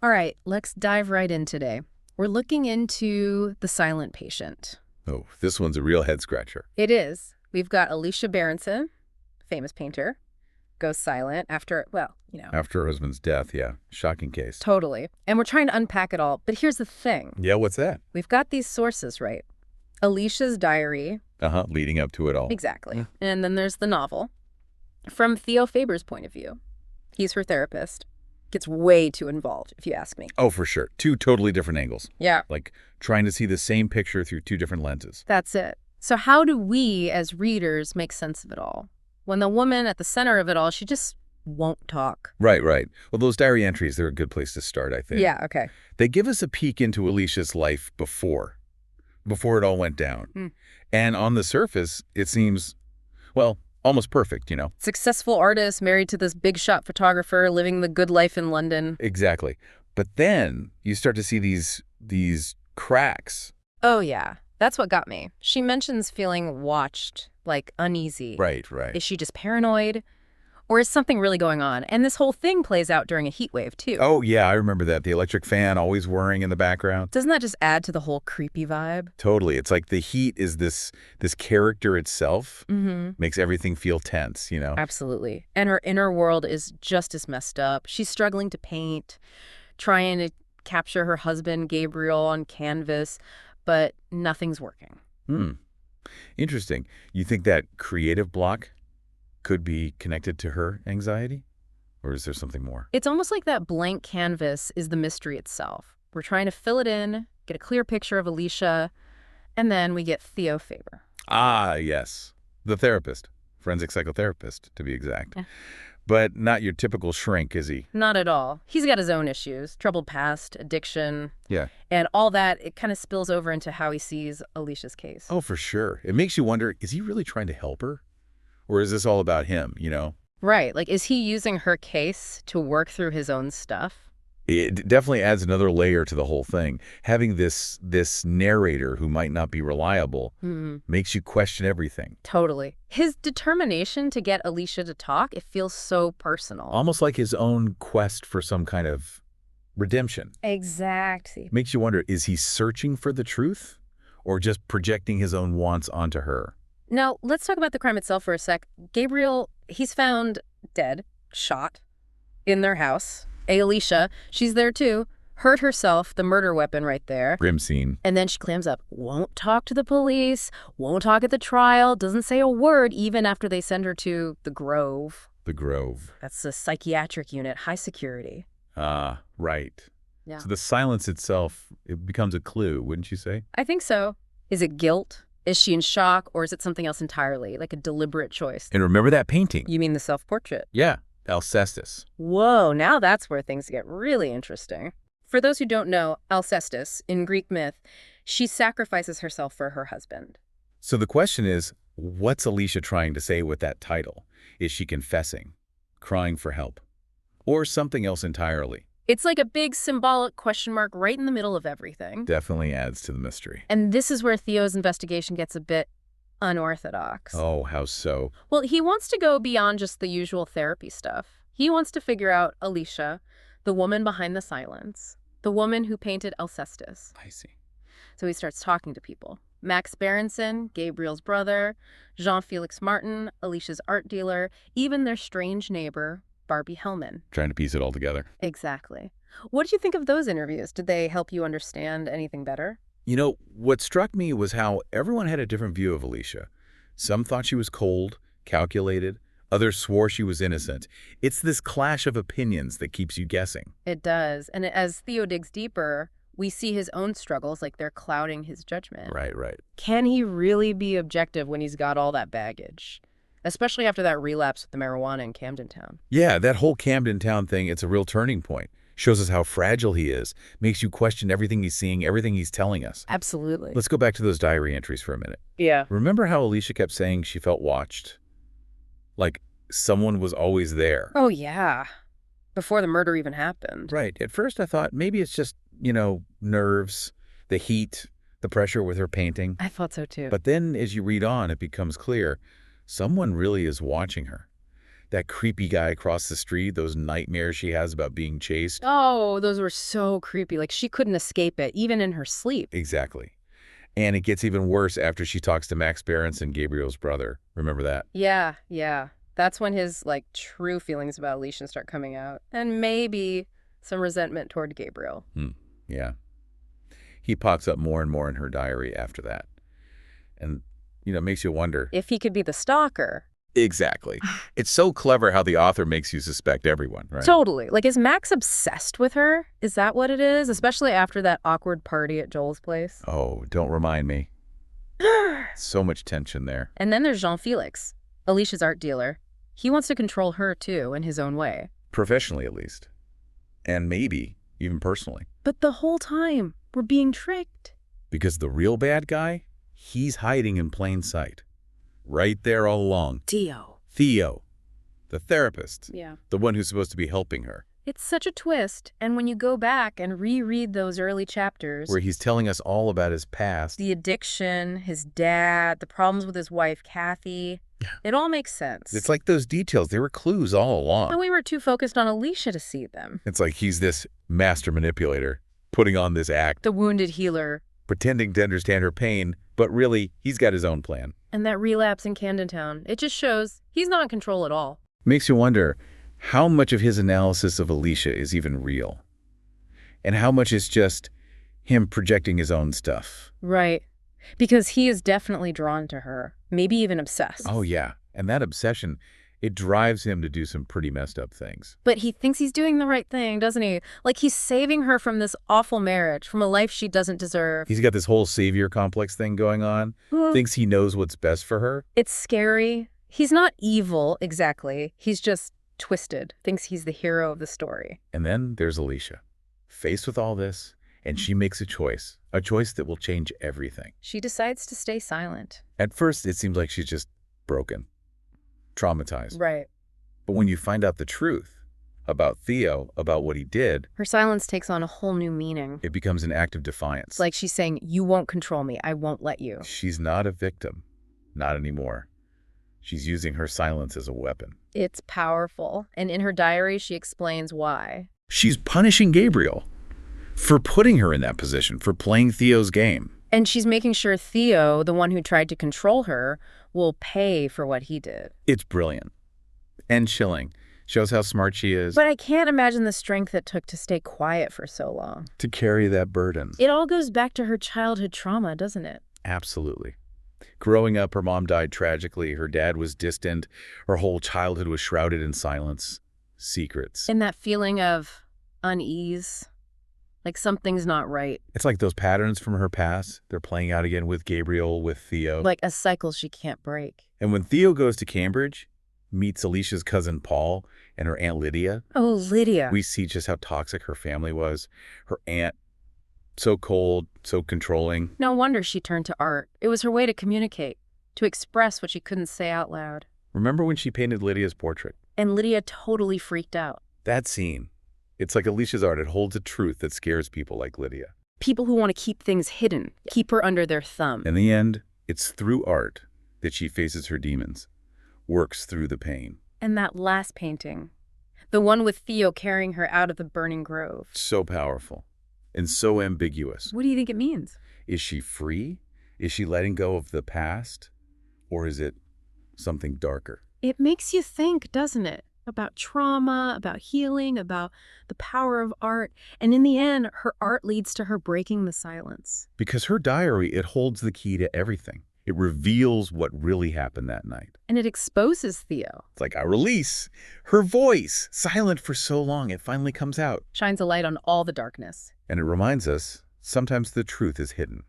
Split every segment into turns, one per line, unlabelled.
All right, let's dive right in today. We're looking into the silent patient.
Oh, this one's a real head-scratcher.
It is. We've got Alicia Berenson, famous painter, goes silent after, well,
After her husband's death, yeah. Shocking case.
totally. And we're trying to unpack it all. But here's the thing.
Yeah, what's that?
We've got these sources, right? Alicia's diary.
Leading up to it all.
Exactly.
Yeah.
And then there's the novel. From Theo Faber's point of view, he's her therapist. Gets way too involved, if you ask me.
Oh, for sure. Two totally different angles.
Yeah.
Like trying to see the same picture through two different lenses.
That's it. So how do we, as readers, make sense of it all? When the woman at the center of it all, she just won't talk.
Right. Well, those diary entries, they're a good place to start, I think.
Yeah, okay.
They give us a peek into Alicia's life before it all went down. And on the surface, it seems, well, almost perfect,
Successful artist, married to this big shot photographer, living the good life in London.
Exactly. But then you start to see these cracks.
Oh, yeah. That's what got me. She mentions feeling watched, like uneasy.
Right.
Is she just paranoid? Or is something really going on? And this whole thing plays out during a heat wave, too.
Oh, yeah, I remember that. The electric fan always whirring in the background.
Doesn't that just add to the whole creepy vibe?
Totally. It's like the heat is this character itself.
Mm-hmm.
Makes everything feel tense,
Absolutely. And her inner world is just as messed up. She's struggling to paint, trying to capture her husband, Gabriel, on canvas, but nothing's working.
Interesting. You think that creative block could be connected to her anxiety? Or is there something more?
It's almost like that blank canvas is the mystery itself. We're trying to fill it in, get a clear picture of Alicia, and then we get Theo Faber.
Ah, yes. The therapist. Forensic psychotherapist, to be exact.
Yeah.
But not your typical shrink, is he?
Not at all. He's got his own issues, troubled past, addiction.
Yeah.
And all that, it kind of spills over into how he sees Alicia's case.
Oh, for sure. It makes you wonder, is he really trying to help her? Or is this all about him,
Right. Like, is he using her case to work through his own stuff?
It definitely adds another layer to the whole thing. Having this narrator who might not be reliable makes you question everything.
Totally. His determination to get Alicia to talk, it feels so personal.
Almost like his own quest for some kind of redemption.
Exactly.
Makes you wonder, is he searching for the truth or just projecting his own wants onto her?
Now, let's talk about the crime itself for a sec. Gabriel, he's found dead, shot, in their house. Alicia, she's there too, hurt herself, the murder weapon right there.
Grim scene.
And then she clams up, won't talk to the police, won't talk at the trial, doesn't say a word even after they send her to the Grove.
The Grove.
That's a psychiatric unit, high security.
Ah, right.
Yeah.
So the silence itself, it becomes a clue, wouldn't you say?
I think so. Is it guilt? Is she in shock, or is it something else entirely, like a deliberate choice?
And remember that painting?
You mean the self-portrait?
Yeah, Alcestis.
Whoa, now that's where things get really interesting. For those who don't know, Alcestis, in Greek myth, she sacrifices herself for her husband.
So the question is, what's Alicia trying to say with that title? Is she confessing, crying for help, or something else entirely?
It's like a big symbolic question mark right in the middle of everything.
Definitely adds to the mystery.
And this is where Theo's investigation gets a bit unorthodox.
Oh, how so?
Well, he wants to go beyond just the usual therapy stuff. He wants to figure out Alicia, the woman behind the silence, the woman who painted Alcestis.
I see.
So he starts talking to people. Max Berenson, Gabriel's brother, Jean-Felix Martin, Alicia's art dealer, even their strange neighbor, Barbie Hellman.
Trying to piece it all together.
Exactly. What did you think of those interviews? Did they help you understand anything better?
What struck me was how everyone had a different view of Alicia. Some thought she was cold, calculated. Others swore she was innocent. It's this clash of opinions that keeps you guessing.
It does. And as Theo digs deeper, we see his own struggles, like they're clouding his judgment.
Right.
Can he really be objective when he's got all that baggage? Especially after that relapse with the marijuana in Camden Town.
Yeah, that whole Camden Town thing, it's a real turning point. Shows us how fragile he is. Makes you question everything he's seeing, everything he's telling us.
Absolutely.
Let's go back to those diary entries for a minute.
Yeah.
Remember how Alicia kept saying she felt watched? Like someone was always there.
Oh, yeah. Before the murder even happened.
Right. At first I thought maybe it's just, nerves, the heat, the pressure with her painting.
I thought so too.
But then as you read on, it becomes clear someone really is watching her. That creepy guy across the street, those nightmares she has about being chased.
Oh, those were so creepy. Like, she couldn't escape it, even in her sleep.
Exactly. And it gets even worse after she talks to Max Berenson, Gabriel's brother. Remember that?
Yeah, yeah. That's when his, like, true feelings about Alicia start coming out. And maybe some resentment toward Gabriel.
Yeah. He pops up more and more in her diary after that. And, makes you wonder.
If he could be the stalker.
Exactly. It's so clever how the author makes you suspect everyone, right?
Totally. Like, is Max obsessed with her? Is that what it is? Especially after that awkward party at Joel's place.
Oh, don't remind me. So much tension there.
And then there's Jean-Felix, Alicia's art dealer. He wants to control her, too, in his own way.
Professionally, at least. And maybe even personally.
But the whole time, we're being tricked.
Because the real bad guy, he's hiding in plain sight. Right there all along. Theo, the therapist.
Yeah.
The one who's supposed to be helping her.
It's such a twist, and when you go back and reread those early chapters...
Where he's telling us all about his past.
The addiction, his dad, the problems with his wife, Kathy... Yeah. It all makes sense.
It's like those details. They were clues all along.
And we were too focused on Alicia to see them.
It's like he's this master manipulator, putting on this act.
The wounded healer.
Pretending to understand her pain, but really, he's got his own plan.
And that relapse in Camden Town, it just shows he's not in control at all.
Makes you wonder how much of his analysis of Alicia is even real. And how much is just him projecting his own stuff.
Right. Because he is definitely drawn to her, maybe even obsessed.
Oh, yeah. And that obsession, it drives him to do some pretty messed up things.
But he thinks he's doing the right thing, doesn't he? Like he's saving her from this awful marriage, from a life she doesn't deserve.
He's got this whole savior complex thing going on. Thinks he knows what's best for her.
It's scary. He's not evil, exactly. He's just twisted. Thinks he's the hero of the story.
And then there's Alicia, faced with all this, and she makes a choice that will change everything.
She decides to stay silent.
At first, it seems like she's just broken, traumatized.
Right.
But when you find out the truth about Theo, about what he did,
her silence takes on a whole new meaning.
It becomes an act of defiance.
It's like she's saying, you won't control me. I won't let you.
She's not a victim. Not anymore. She's using her silence as a weapon.
It's powerful. And in her diary, she explains why.
She's punishing Gabriel for putting her in that position, for playing Theo's game.
And she's making sure Theo, the one who tried to control her, will pay for what he did.
It's brilliant. And chilling. Shows how smart she is.
But I can't imagine the strength it took to stay quiet for so long.
To carry that burden.
It all goes back to her childhood trauma, doesn't it?
Absolutely. Growing up, her mom died tragically. Her dad was distant. Her whole childhood was shrouded in silence. Secrets.
And that feeling of unease. Like something's not right.
It's like those patterns from her past. They're playing out again with Gabriel, with Theo.
Like a cycle she can't break.
And when Theo goes to Cambridge, meets Alicia's cousin Paul and her Aunt Lydia.
Oh, Lydia.
We see just how toxic her family was. Her aunt, so cold, so controlling.
No wonder she turned to art. It was her way to communicate, to express what she couldn't say out loud.
Remember when she painted Lydia's portrait?
And Lydia totally freaked out.
That scene. It's like Alicia's art. It holds a truth that scares people like Lydia.
People who want to keep things hidden, keep her under their thumb.
In the end, it's through art that she faces her demons, works through the pain.
And that last painting, the one with Theo carrying her out of the burning grove.
So powerful and so ambiguous.
What do you think it means?
Is she free? Is she letting go of the past? Or is it something darker?
It makes you think, doesn't it? About trauma, about healing, about the power of art. And in the end, her art leads to her breaking the silence.
Because her diary, it holds the key to everything. It reveals what really happened that night.
And it exposes Theo.
It's like a release. Her voice, silent for so long, it finally comes out.
Shines a light on all the darkness.
And it reminds us, sometimes the truth is hidden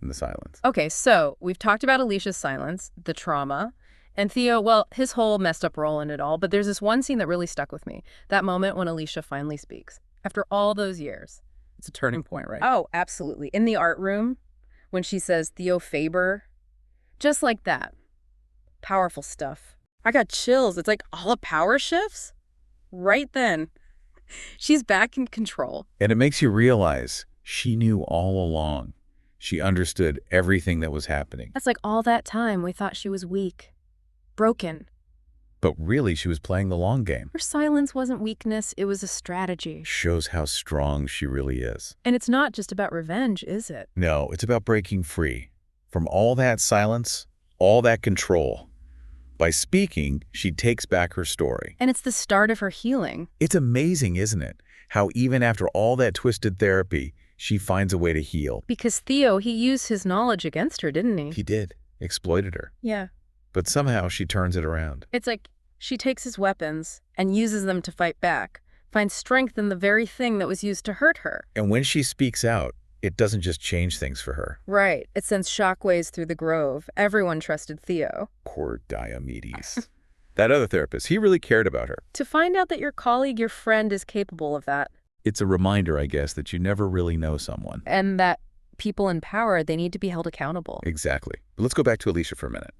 in the silence.
Okay, so we've talked about Alicia's silence, the trauma, and Theo, well, his whole messed up role in it all, but there's this one scene that really stuck with me. That moment when Alicia finally speaks. After all those years.
It's a turning point, right?
Oh, absolutely. In the art room, when she says Theo Faber, just like that. Powerful stuff. I got chills. It's like all the power shifts. Right then. She's back in control.
And it makes you realize she knew all along. She understood everything that was happening.
That's like all that time we thought she was weak. Broken.
But really, she was playing the long game.
Her silence wasn't weakness, it was a strategy.
Shows how strong she really is.
And it's not just about revenge, is it?
No, it's about breaking free from all that silence, all that control. By speaking, she takes back her story.
And it's the start of her healing.
It's amazing, isn't it? How even after all that twisted therapy, she finds a way to heal.
Because Theo, he used his knowledge against her, didn't he?
He did. Exploited her.
Yeah.
But somehow she turns it around.
It's like she takes his weapons and uses them to fight back, finds strength in the very thing that was used to hurt her.
And when she speaks out, it doesn't just change things for her.
Right. It sends shockwaves through the grove. Everyone trusted Theo.
Poor Diomedes. That other therapist, he really cared about her.
To find out that your colleague, your friend, is capable of that.
It's a reminder, I guess, that you never really know someone.
And that people in power, they need to be held accountable.
Exactly. But let's go back to Alicia for a minute.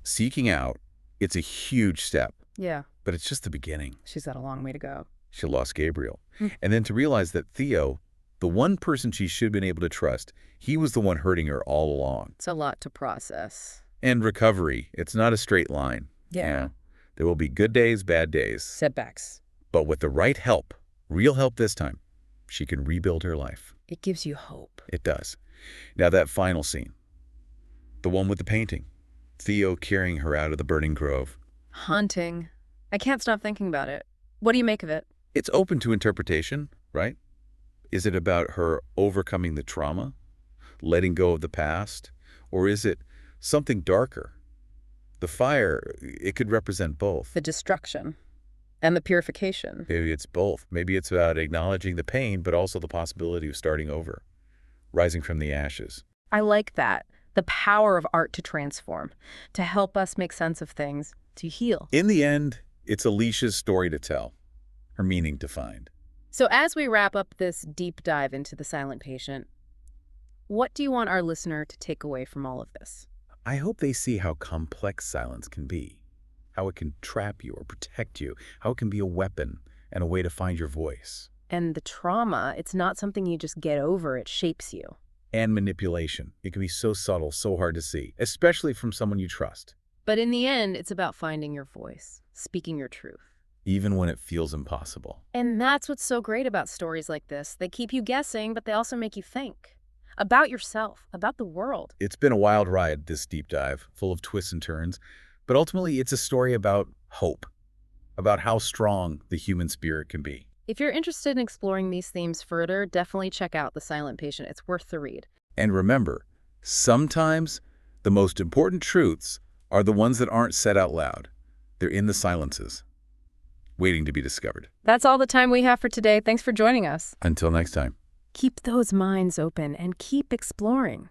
Seeking out, it's a huge step.
Yeah.
But it's just the beginning.
She's got a long way to go.
She lost Gabriel. And then to realize that Theo, the one person she should have been able to trust, he was the one hurting her all along.
It's a lot to process.
And recovery, it's not a straight line.
Yeah.
There will be good days, bad days.
Setbacks.
But with the right help, real help this time, she can rebuild her life.
It gives you hope.
It does. Now that final scene, the one with the painting, Theo carrying her out of the burning grove.
Haunting. I can't stop thinking about it. What do you make of it?
It's open to interpretation, right? Is it about her overcoming the trauma, letting go of the past, or is it something darker? The fire, it could represent both.
The destruction and the purification.
Maybe it's both. Maybe it's about acknowledging the pain, but also the possibility of starting over, rising from the ashes.
I like that. The power of art to transform, to help us make sense of things, to heal.
In the end, it's Alicia's story to tell, her meaning to find.
So as we wrap up this deep dive into the silent patient, what do you want our listener to take away from all of this?
I hope they see how complex silence can be, how it can trap you or protect you, how it can be a weapon and a way to find your voice.
And the trauma, it's not something you just get over, it shapes you.
And manipulation. It can be so subtle, so hard to see, especially from someone you trust.
But in the end, it's about finding your voice, speaking your truth.
Even when it feels impossible.
And that's what's so great about stories like this. They keep you guessing, but they also make you think. About yourself, about the world.
It's been a wild ride, this deep dive, full of twists and turns. But ultimately, it's a story about hope, about how strong the human spirit can be.
If you're interested in exploring these themes further, definitely check out The Silent Patient. It's worth the read.
And remember, sometimes the most important truths are the ones that aren't said out loud. They're in the silences, waiting to be discovered.
That's all the time we have for today. Thanks for joining us.
Until next time.
Keep those minds open and keep exploring.